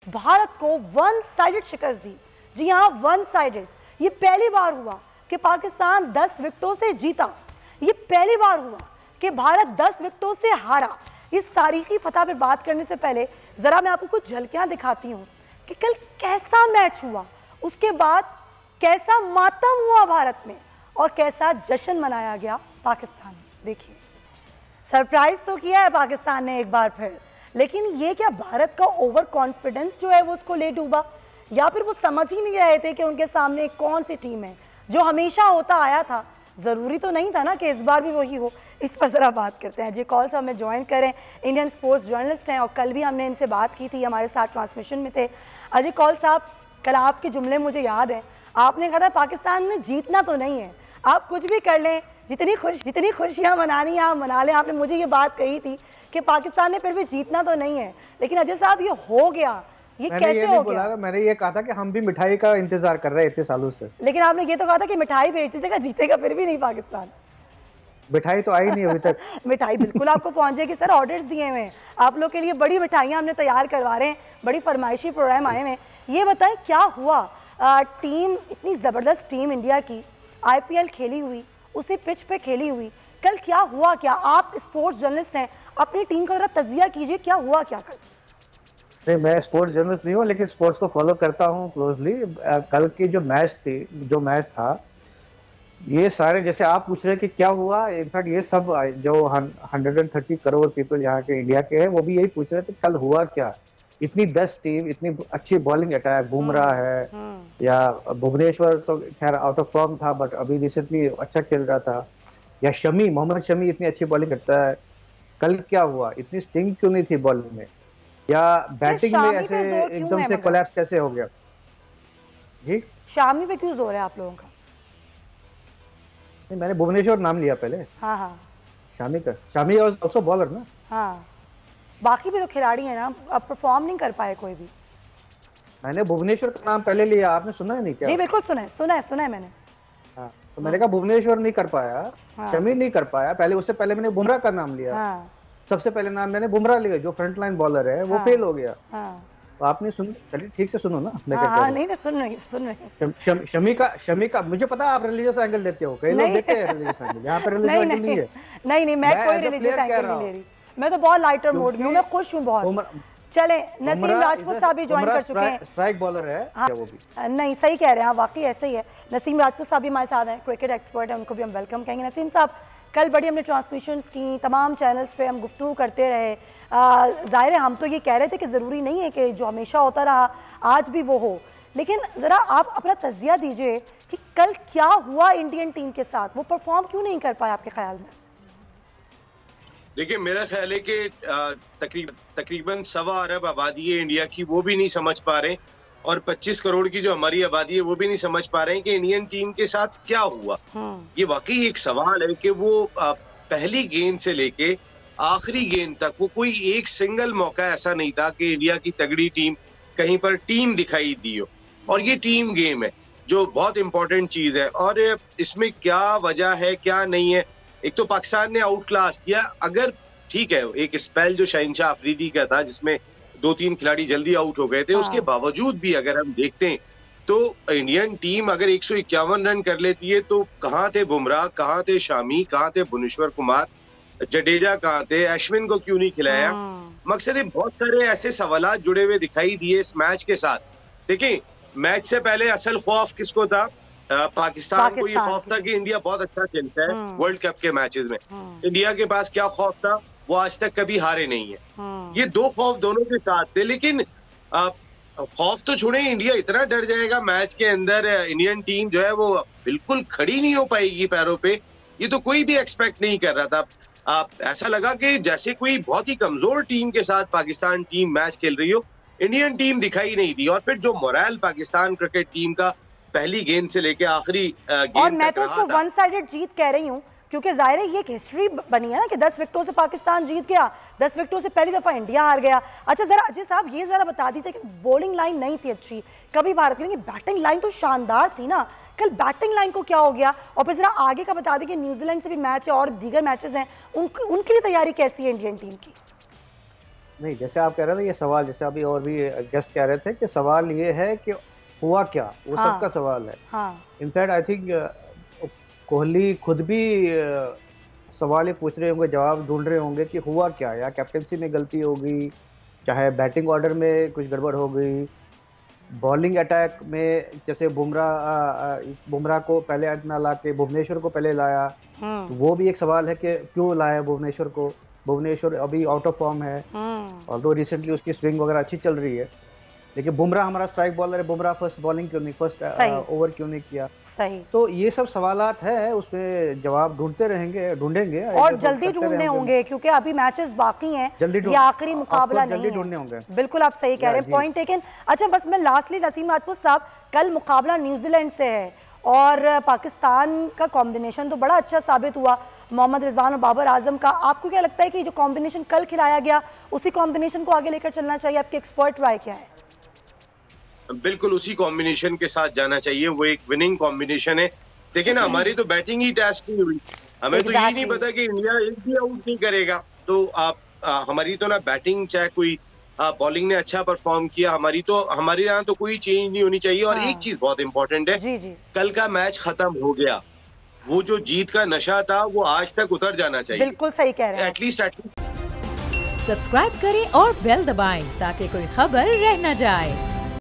भारत को one sided शिकस्त दी। जी हाँ, वन साइडेड। ये पहली बार हुआ कि पाकिस्तान 10 विकेटों से जीता। ये पहली बार हुआ कि भारत 10 विकेटों से हारा। इस तारीखी फतह पर बात करने से पहले जरा मैं आपको कुछ झलकियां दिखाती हूँ कि कल कैसा मैच हुआ, उसके बाद कैसा मातम हुआ भारत में और कैसा जश्न मनाया गया पाकिस्तान में। देखिए, सरप्राइज तो किया है पाकिस्तान ने एक बार फिर, लेकिन ये क्या भारत का ओवर कॉन्फिडेंस जो है वो उसको ले डूबा, या फिर वो समझ ही नहीं रहे थे कि उनके सामने कौन सी टीम है। जो हमेशा होता आया था, ज़रूरी तो नहीं था ना कि इस बार भी वही हो। इस पर ज़रा बात करते हैं। जी कॉल साहब हमें ज्वाइन करें, इंडियन स्पोर्ट्स जर्नलिस्ट हैं और कल भी हमने इनसे बात की थी, हमारे साथ ट्रांसमिशन में थे। अजय कौल साहब, कल आपके जुमले मुझे याद हैं, आपने कहा था पाकिस्तान में जीतना तो नहीं है, आप कुछ भी कर लें, जितनी खुशियाँ मनानी है आप मना लें। आपने मुझे ये बात कही थी कि पाकिस्तान ने फिर भी जीतना तो नहीं है, लेकिन अजय साहब ये हो गया, ये कैसे हो गया? मैंने ये कहा था कि हम भी मिठाई का इंतजार कर रहे हैं इतने सालों से, लेकिन आपने ये तो कहा था कि मिठाई भेज दीजिएगा, जीतेगा फिर भी नहीं पाकिस्तान। मिठाई तो आई नहीं अभी तक। मिठाई बिल्कुल आपको पहुंचेगी सर, ऑर्डर्स दिए हुए हैं आप लोग के लिए, बड़ी मिठाइयाँ हमने तैयार करवा रहे हैं, बड़ी फरमाइशी प्रोग्राम आए हुए हैं। ये बताएं क्या हुआ, टीम इतनी ज़बरदस्त टीम इंडिया की, IPL खेली हुई, उसी पिच पे खेली हुई, कल क्या हुआ? क्या आप स्पोर्ट्स जर्नलिस्ट हैं, अपनी टीम का जरा तजिया कीजिए, क्या हुआ क्या कल? नहीं, मैं स्पोर्ट्स जर्नलिस्ट नहीं हूँ, लेकिन स्पोर्ट्स को फॉलो करता हूँ क्लोजली। कल की जो मैच था, ये सारे जैसे आप पूछ रहे हैं कि क्या हुआ, इनफैक्ट ये सब जो 130 करोड़ पीपल यहाँ के इंडिया के हैं वो भी यही पूछ रहे थे कल हुआ क्या। इतनी बेस्ट टीम, इतनी अच्छी बॉलिंग अटैक, बुमराह है या भुवनेश्वर तो खैर आउट ऑफ फॉर्म था बट अभी रिसेंटली अच्छा खेल रहा था, या मोहम्मद शमी इतनी अच्छी बॉलिंग करता है। कल क्या हुआ, इतनी स्टिंग क्यों नहीं थी बॉलिंग में, या बैटिंग में ऐसे एकदम से कोलैप्स कैसे हो गया? जी, शामी पे क्यों जोर है आप लोगों का? नहीं, मैंने भुवनेश्वर नाम लिया पहले। हाँ हाँ, शामी ऑल्सो बॉलर ना। हाँ, बाकी भी तो खिलाड़ी हैं ना, अब परफॉर्म नहीं कर पाए कोई भी। मैंने भुवनेश्वर का नाम पहले लिया, आपने सुना है नहीं क्या? जी बिल्कुल सुना है मैंने। हाँ, तो मैंने कहा भुवनेश्वर नहीं कर पाया, शमी नहीं कर पाया, पहले उससे पहले मैंने बुमराह का नाम लिया। सबसे पहले नाम मैंने बुमराह लिया, जो फ्रंट लाइन बॉलर है, वो फेल हो गया। तो आपने सुन, चलिए ठीक से सुनो ना, मैं क्या कह रहा हूं। नहीं सुन रही। शमी का मुझे पता है आप रिलीजियस एंगल देते हो, कई लोग देते हैं रिलीजियस एंगल, यहाँ पे रिलीजियस एंगल नहीं है। नहीं, मैं कोई रिलीजियस एंगल नहीं ले रही, मैं तो बहुत लाइटर मोड में हूँ, मैं खुश हूँ बहुत। चले, नसीम राजपूत साहब भी ज्वाइन कर चुके हैं, स्ट्राइक बॉलर है। हाँ, वो भी नहीं, सही कह रहे हैं, वाकई ऐसे ही है। नसीम राजपूत साहब भी हमारे साथ हैं, क्रिकेट एक्सपर्ट है, उनको भी हम वेलकम कहेंगे। नसीम साहब, कल बड़ी हमने ट्रांसमिशंस की, तमाम चैनल्स पे हम गुफ्तगू करते रहे। ज़ाहिर है हम तो ये कह रहे थे कि ज़रूरी नहीं है कि जो हमेशा होता रहा आज भी वो हो, लेकिन ज़रा आप अपना तजिया दीजिए कि कल क्या हुआ इंडियन टीम के साथ, वो परफॉर्म क्यों नहीं कर पाया आपके ख्याल में? देखिए, मेरा ख्याल है कि तकरीबन 1.25 अरब आबादी है इंडिया की, वो भी नहीं समझ पा रहे, और 25 करोड़ की जो हमारी आबादी है वो भी नहीं समझ पा रहे हैं कि इंडियन टीम के साथ क्या हुआ। ये वाकई एक सवाल है कि वो पहली गेंद से लेके आखिरी गेंद तक वो कोई एक सिंगल मौका ऐसा नहीं था कि इंडिया की तगड़ी टीम कहीं पर टीम दिखाई दी हो। और ये टीम गेम है जो बहुत इंपॉर्टेंट चीज है, और इसमें क्या वजह है क्या नहीं है। एक तो पाकिस्तान ने आउट क्लास किया, अगर ठीक है एक स्पेल जो शहनशाह अफरीदी का था जिसमें 2-3 खिलाड़ी जल्दी आउट हो गए थे, उसके बावजूद भी अगर हम देखते हैं तो इंडियन टीम अगर 151 रन कर लेती है तो कहाँ थे बुमराह, कहाँ थे शामी, कहाँ थे भुवनेश्वर कुमार, जडेजा कहाँ थे, अश्विन को क्यों नहीं खिलाया। मकसद है बहुत सारे ऐसे सवाल जुड़े हुए दिखाई दिए इस मैच के साथ। देखिए, मैच से पहले असल खौफ किसको था? पाकिस्तान को ये खौफ था कि इंडिया बहुत अच्छा खेलता है वर्ल्ड कप के मैचेस में। इंडिया के पास क्या खौफ था? वो आज तक कभी हारे नहीं है। ये दो खौफ दोनों के साथ थे, लेकिन खौफ तो छोड़े, इंडिया इतना डर जाएगा मैच के अंदर, इंडियन टीम जो है वो बिल्कुल खड़ी नहीं हो पाएगी पैरों पे, ये तो कोई भी एक्सपेक्ट नहीं कर रहा था। ऐसा लगा कि जैसे कोई बहुत ही कमजोर टीम के साथ पाकिस्तान टीम मैच खेल रही हो, इंडियन टीम दिखाई नहीं दी। और फिर जो मोरल पाकिस्तान क्रिकेट टीम का पहली गेंद से लेके आखिरी गेंद, और मैं तो उसको वन साइडेड जीत कह रही हूँ, क्योंकि जाहिर है ये एक हिस्ट्री बनी है ना कि 10 विकेटों से पाकिस्तान जीत गया, 10 विकेटों से पहली दफा इंडिया हार गया। अच्छा, जरा अजय साहब ये जरा बता दीजिए कि बॉलिंग लाइन नहीं थी अच्छी कभी भारत की, लेकिन बैटिंग लाइन तो शानदार थी ना, कल बैटिंग लाइन को क्या हो गया? और फिर जरा आगे का बता दें कि न्यूजीलैंड से भी मैच है और दीगर मैचेस हैं, उनके लिए तैयारी कैसी है इंडियन टीम की? नहीं, जैसे आप कह रहे थे ये सवाल, जैसे अभी और भी गेस्ट कह रहे थे कि सवाल ये है कि हुआ क्या, वो हाँ, सबका सवाल है। हाँ, इनफैक्ट आई थिंक कोहली खुद भी सवाल ये पूछ रहे होंगे, जवाब ढूंढ रहे होंगे कि हुआ क्या, या कैप्टनसी में गलती हो गई, चाहे बैटिंग ऑर्डर में कुछ गड़बड़ हो गई, बॉलिंग अटैक में जैसे बुमराह को पहले ना ला के भुवनेश्वर को पहले लाया, तो वो भी एक सवाल है कि क्यों लाया भुवनेश्वर को। भुवनेश्वर अभी आउट ऑफ फॉर्म है, और तो रिसेंटली उसकी स्विंग वगैरह अच्छी चल रही है, लेकिन बुमराह हमारा स्ट्राइक बॉलर है, बुमराह फर्स्ट बॉलिंग क्यों नहीं, फर्स्ट ओवर क्यों नहीं किया। सही। तो ये सब सवालात है, उसमें जवाब ढूंढेंगे और जल्दी ढूंढने होंगे, क्योंकि अभी मैचेस बाकी हैं, ये आखिरी मुकाबला नहीं है। बिल्कुल आप सही कह रहे हैं, पॉइंट टेकन। अच्छा, बस मैं लास्टली नसीम राजपूत साहब, कल मुकाबला न्यूजीलैंड से है और पाकिस्तान का कॉम्बिनेशन तो बड़ा अच्छा साबित हुआ, मोहम्मद रिजवान और बाबर आजम का। आपको क्या लगता है कि जो कॉम्बिनेशन कल खिलाया गया उसी कॉम्बिनेशन को आगे लेकर चलना चाहिए? आपकी एक्सपर्ट राय क्या है? बिल्कुल उसी कॉम्बिनेशन के साथ जाना चाहिए, वो एक विनिंग कॉम्बिनेशन है। देखिए ना, हमारी तो बैटिंग ही टेस्ट नहीं हुई, हमें तो यही नहीं पता कि इंडिया एक भी आउट नहीं करेगा। तो हमारी तो ना बैटिंग, चाहे कोई बॉलिंग ने अच्छा परफॉर्म किया, हमारे यहाँ तो कोई चेंज नहीं होनी चाहिए। और एक चीज बहुत इंपॉर्टेंट है, जी जी, कल का मैच खत्म हो गया, वो जो जीत का नशा था वो आज तक उतर जाना चाहिए। बिल्कुल सही कह रहे हैं। एटलीस्ट सब्सक्राइब करें और बेल दबाएं ताकि कोई खबर रह न जाए।